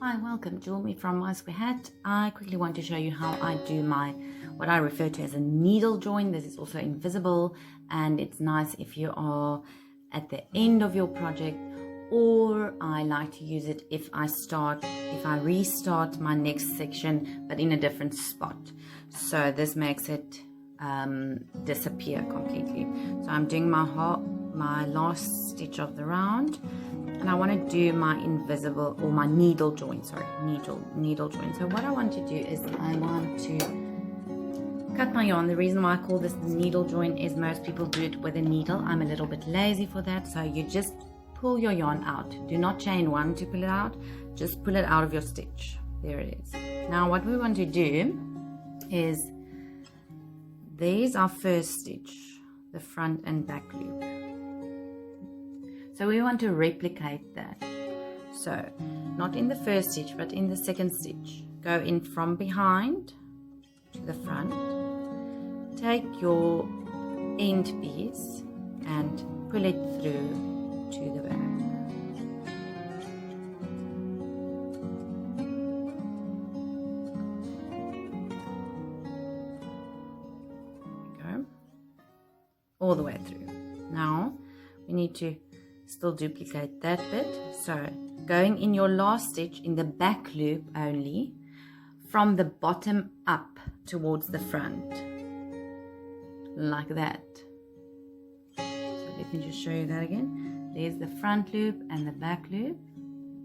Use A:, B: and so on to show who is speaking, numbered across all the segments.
A: Hi, welcome. Join me from My Square Hat. I quickly want to show you how I do what I refer to as a needle join. This is also invisible, and it's nice if you are at the end of your project, or I like to use it if I restart my next section but in a different spot. So this makes it disappear completely. So I'm doing my last stitch of the round, and I want to do my invisible or my needle join. Sorry, needle join. So what I want to do is I want to cut my yarn. The reason why I call this the needle join is most people do it with a needle. I'm a little bit lazy for that. So you just pull your yarn out. Do not chain one to pull it out. Just pull it out of your stitch. There it is. Now what we want to do is, there's our first stitch, the front and back loop. So we want to replicate that. So not in the first stitch but in the second stitch. Go in from behind to the front. Take your end piece and pull it through to the back. All the way through. Now we need to still duplicate that bit. So going in your last stitch in the back loop only, from the bottom up towards the front, like that. So let me just show you that again. There's the front loop and the back loop.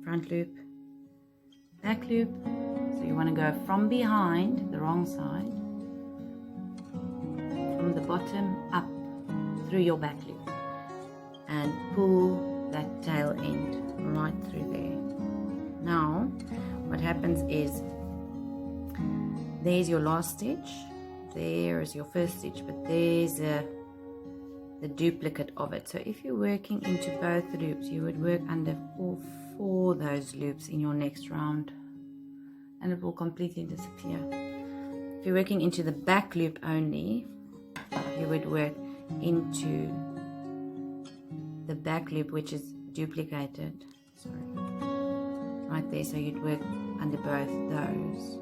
A: Front loop, back loop. So you want to go from behind, the wrong side, from the bottom up through your back loop, and pull that tail end right through there. Now what happens is, there's your last stitch, there is your first stitch, but there's the duplicate of it. So if you're working into both loops, you would work under all four of those loops in your next round, and it will completely disappear. If you're working into the back loop only, you would work into the back loop, which is duplicated, sorry, right there. So you'd work under both those.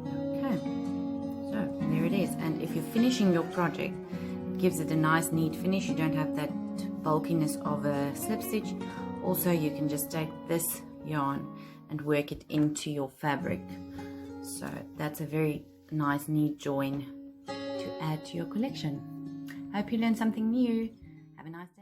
A: Okay, so there it is. And if you're finishing your project, it gives it a nice neat finish. You don't have that bulkiness of a slip stitch. Also, you can just take this yarn and work it into your fabric. So that's a very nice neat join to add to your collection. Hope you learned something new. Have a nice day.